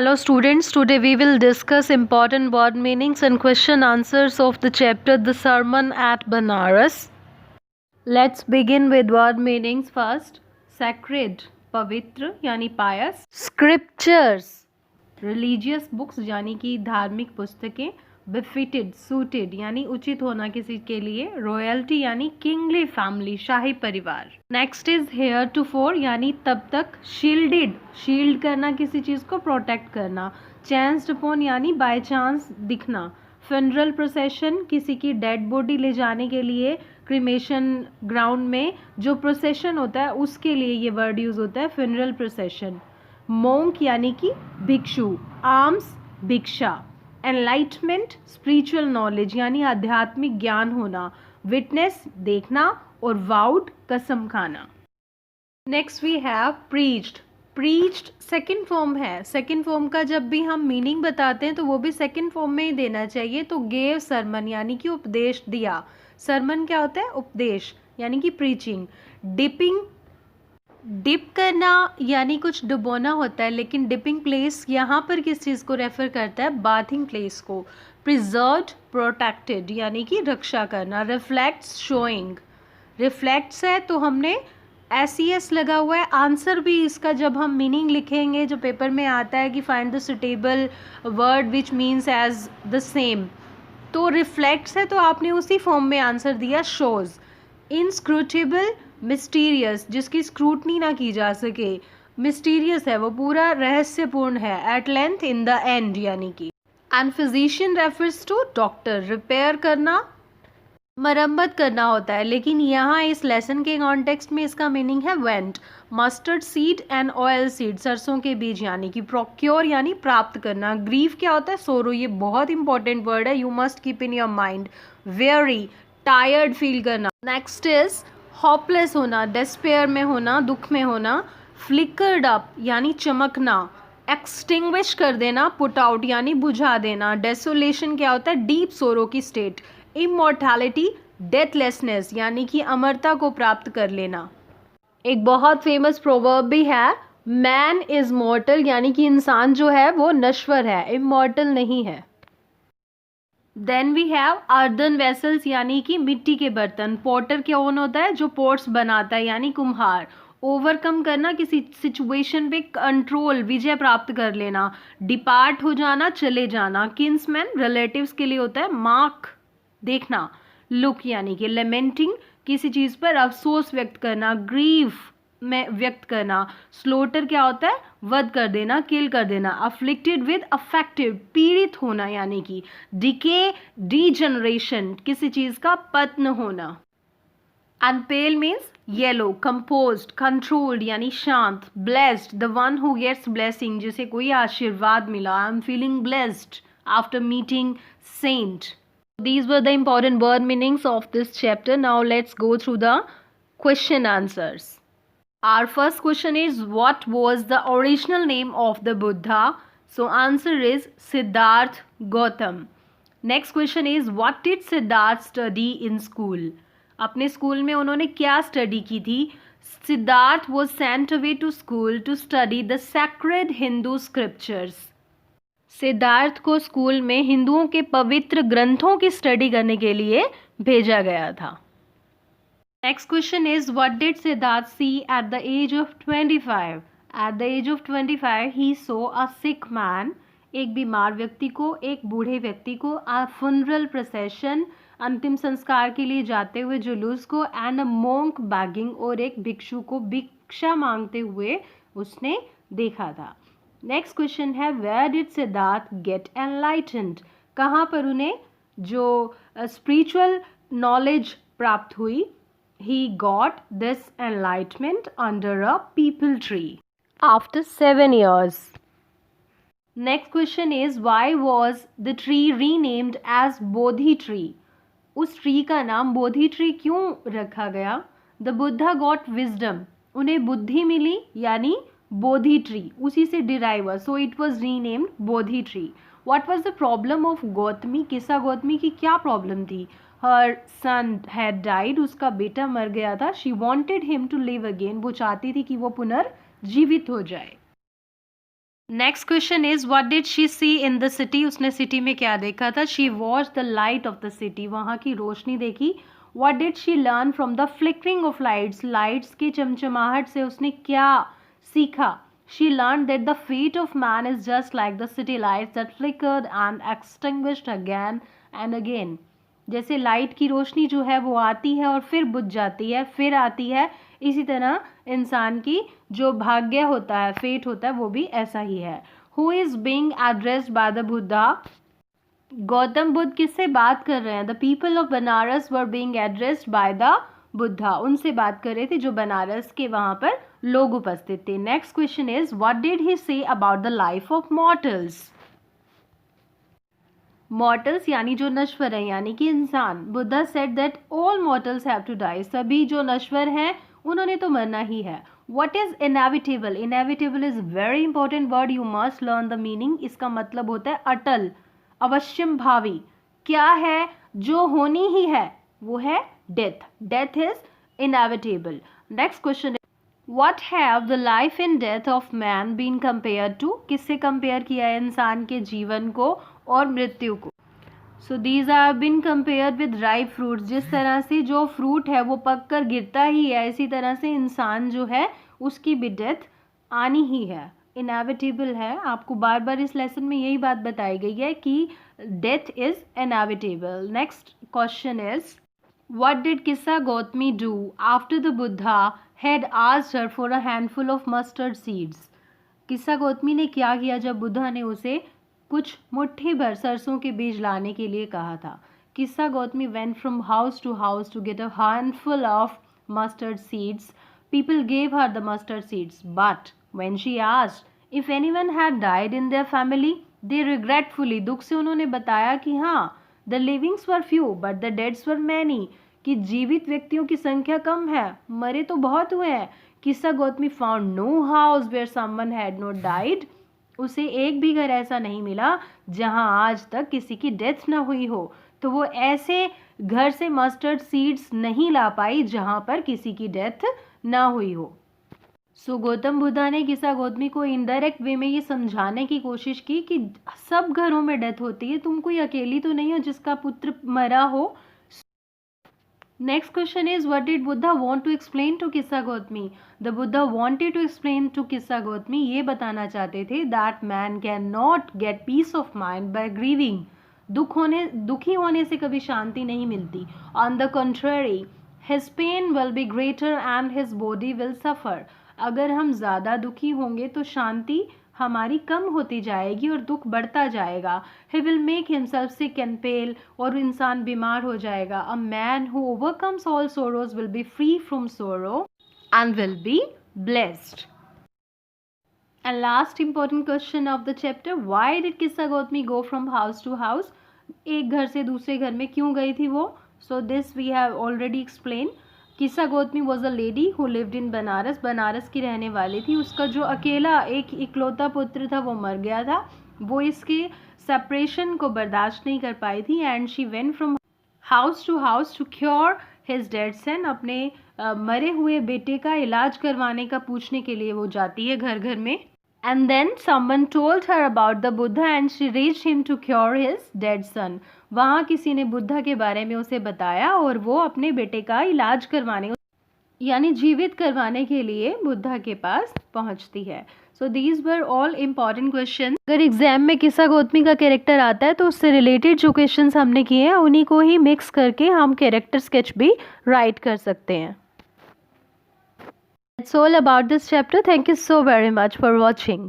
Hello students, today we will discuss important word meanings and question answers of the chapter The Sermon at Banaras. Let's begin with word meanings first. Sacred, पवित्र यानी pious. Scriptures, religious books यानी कि धार्मिक पुस्तकें. Befitted, suited यानी उचित होना किसी के लिए. Royalty यानी kingly family, शाही परिवार. Next is heretofore यानी तब तक. Shielded, shield करना किसी चीज़ को प्रोटेक्ट करना. Chanced upon यानी बाय चांस दिखना. Funeral procession किसी की डेड बॉडी ले जाने के लिए क्रिमेशन ग्राउंड में जो प्रोसेशन होता है उसके लिए ये वर्ड यूज़ होता है, फ्यूनरल प्रोसेशन. मोंक यानी कि भिक्षु. आर्म्स भिक्षा. एनलाइटमेंट स्पिरिचुअल नॉलेज यानी आध्यात्मिक ज्ञान होना. विटनेस देखना और वाउड कसम खाना. Next we have preached. Preached second form है. सेकंड फॉर्म का जब भी हम मीनिंग बताते हैं तो वो भी सेकंड फॉर्म में ही देना चाहिए. तो गेव सरमन यानी कि उपदेश दिया. सरमन क्या होता है? उपदेश यानी कि प्रीचिंग. डिपिंग, डिप करना यानी कुछ डुबोना होता है, लेकिन डिपिंग प्लेस यहाँ पर किस चीज़ को रेफर करता है? बाथिंग प्लेस को. प्रिजर्व्ड प्रोटेक्टेड यानी कि रक्षा करना. Reflects showing. रिफ्लेक्ट्स है तो हमने SES लगा हुआ है. आंसर भी इसका जब हम मीनिंग लिखेंगे, जो पेपर में आता है कि find the suitable word which means as the same, तो रिफ्लेक्ट्स है तो आपने उसी फॉर्म में आंसर दिया. शोज. इनस्क्रूटेबल मिस्टीरियस जिसकी स्क्रूटनी ना की जा सके. मिस्टीरियस है वो पूरा रहस्यपूर्ण है. At length in the end यानी कि. And physician refers to doctor. Repair करना, मरम्मत करना होता है, लेकिन यहाँ इस लेसन के कॉन्टेक्स्ट में इसका मीनिंग है went. Mustard seed and oil seed सरसों के बीज यानी कि. प्रोक्योर यानी प्राप्त करना. ग्रीफ क्या होता है? सोरो. ये बहुत इंपॉर्टेंट वर्ड है, you must keep in your mind. Very tired feel करना. नेक्स्ट इज होपलेस होना, डेस्पेयर में होना, दुख में होना. फ्लिकर्ड अप यानी चमकना. एक्सटिंग्विश कर देना, पुट आउट यानी बुझा देना. डेसोलेशन क्या होता है? डीप सोरो की स्टेट. इमॉर्टैलिटी डेथलेसनेस यानी कि अमरता को प्राप्त कर लेना. एक बहुत फेमस प्रोवर्ब भी है, मैन इज मॉर्टल यानी कि इंसान जो है वो नश्वर है, इमॉर्टल नहीं है. Then we have earthen vessels यानी कि मिट्टी के बर्तन. पॉटर कौन होता है? जो पॉट्स बनाता है यानी कुम्हार. ओवरकम करना, किसी सिचुएशन पे कंट्रोल, विजय प्राप्त कर लेना. डिपार्ट हो जाना, चले जाना. किन्समैन रिलेटिव्स के लिए होता है. मार्क देखना. लुक यानी कि. लेमेंटिंग किसी चीज़ पर अफसोस व्यक्त करना. ग्रीव में व्यक्त करना. स्लोटर क्या होता है? वध कर देना, किल कर देना. अफ्लिक्टेड विद अफेक्टेड पीड़ित होना यानी कि. डिके डीजनरेशन किसी चीज़ का पतन होना. And pale means yellow. Composed controlled यानी शांत. Blessed the one who gets blessing जिसे कोई आशीर्वाद मिला. I am feeling blessed after meeting saint. These were the important word meanings of this chapter. Now let's go through the question answers. Our first question is, what was the original name of the Buddha? So answer is Siddharth Gautam. Next question is, what did Siddharth study in school? अपने school में उन्होंने क्या study की थी? Siddharth was sent away to school to study the sacred Hindu scriptures. Siddharth को school में हिंदुओं के पवित्र ग्रंथों की स्टडी करने के लिए भेजा गया था. Next question is, what did Siddhartha see at the age of 25? At the age of 25 he saw a sick man. एक बीमार व्यक्ति को, एक बूढ़े व्यक्ति को. अ फुनरल प्रोसेशन अंतिम संस्कार के लिए जाते हुए जुलूस को. एंड अ मोंक बैगिंग और एक भिक्षु को भिक्षा मांगते हुए उसने देखा था. नेक्स्ट क्वेश्चन है, where did Siddhartha get enlightened? कहाँ पर उन्हें जो स्पिरिचुअल नॉलेज प्राप्त हुई? He got this enlightenment under a peepal tree after 7 years. Next question is, why was the tree renamed as Bodhi tree? उस ट्री का नाम बोधि ट्री क्यों रखा गया? The Buddha got wisdom. उन्हें बुद्धि मिली यानी बोधि ट्री, उसी से derive, so it was renamed Bodhi tree. What was the problem of Gautami? Kisa Gautami की क्या प्रॉब्लम थी? Her son had died. उसका बेटा मर गया था. She wanted him to live again. वो चाहती थी कि वो पुनर्जीवित हो जाए. Next question is what did she see in the city, उसने सिटी में क्या देखा था? She watch the light of the city, वहाँ की रोशनी देखी। What did she learn from the flickering of lights, lights की चमचमाहट से उसने क्या सीखा? She learn that the feet of man is just like the city lights that flickered and extinguished again and again. जैसे लाइट की रोशनी जो है वो आती है और फिर बुझ जाती है, फिर आती है, इसी तरह इंसान की जो भाग्य होता है, फेट होता है, वो भी ऐसा ही है। Who is being addressed by the Buddha, Gautam Buddha किससे बात कर रहे हैं? The people of Banaras were being addressed by the Buddha, उनसे बात कर रहे थे जो बनारस के वहां पर लोग उपस्थित थे। Next question is what did he say about the life of mortals, mortals यानी जो नश्वर है, यानी कि इंसान। Buddha said that all mortals have to die, सभी जो नश्वर हैं उन्होंने तो मरना ही है। What is inevitable, inevitable is very important word, you must learn the meaning. इसका मतलब होता है अटल, अवश्यम भावी। क्या है जो होनी ही है? वो है death, death is inevitable. Next question, What have the life and death of man been compared to, किससे कंपेयर किया है इंसान के जीवन को और मृत्यु को? So these are been compared with ripe fruits, जिस तरह से जो फ्रूट है वो पक कर गिरता ही है, इसी तरह से इंसान जो है उसकी भी डेथ आनी ही है, इनएविटेबल है। आपको बार बार इस लेसन में यही बात बताई गई है कि death is inevitable. Next question is What did Kissa Gautami do after the Buddha had asked her for a handful of mustard seeds? किस्सा गौतमी ने क्या किया जब बुद्धा ने उसे कुछ मुट्ठी भर सरसों के बीज लाने के लिए कहा था? किस्सा Gautami went from house to get a handful of mustard seeds. People gave her the mustard seeds, but when she asked if anyone had died in their family, they regretfully, दुख से उन्होंने बताया कि हाँ, the livings were few but the deads were many, कि जीवित व्यक्तियों की संख्या कम है, मरे तो बहुत हुए हैं। Kisa Gautami found no house where someone had not died, उसे एक भी घर ऐसा नहीं मिला जहां आज तक किसी की डेथ ना हुई हो, तो वो ऐसे घर से मस्टर्ड सीड्स नहीं ला पाई जहां पर किसी की डेथ ना हुई हो। सो गौतम बुद्धा ने किस्सा गौतमी को इनडायरेक्ट वे में ये समझाने की कोशिश की कि सब घरों में डेथ होती है, तुम कोई अकेली तो नहीं हो जिसका पुत्र मरा हो। Next question is what did Buddha want to explain to Kisa Gotami? The Buddha wanted to explain to Kisa Gotami, ये बताना चाहते थे that man can not get peace of mind by grieving, दुखी होने से कभी शांति नहीं मिलती। On the contrary his pain will be greater and his body will suffer, अगर हम ज़्यादा दुखी होंगे तो शांति हमारी कम होती जाएगी और दुख बढ़ता जाएगा। He will make himself sick and pale, और इंसान बीमार हो जाएगा। A man who overcomes all sorrows will be free from sorrow and will be blessed. And last important question of the chapter, why did Kisa Gotami go from house to house, एक घर से दूसरे घर में क्यों गई थी वो? So this we have already explain. Kisa Gotami was a lady who lived in Banaras, Banaras की रहने वाली थी। उसका जो अकेला एक इकलौता पुत्र था वो मर गया था, वो इसके सेपरेशन को बर्दाश्त नहीं कर पाई थी and she went from house to cure his dead son, अपने मरे हुए बेटे का इलाज करवाने का पूछने के लिए वो जाती है घर घर में। And then someone told her about the Buddha and she reached him to cure his dead son. वहाँ किसी ने बुद्धा के बारे में उसे बताया और वो अपने बेटे का इलाज करवाने यानी जीवित करवाने के लिए बुद्धा के पास पहुँचती है। So these were all important question. अगर एग्जाम में किस्सा गौतमी का कैरेक्टर आता है तो उससे रिलेटेड जो क्वेश्चंस हमने किए हैं उन्हीं को ही मिक्स करके हम कैरेक्टर स्केच भी राइट कर सकते हैं। That's all about this chapter. Thank you so very much for watching.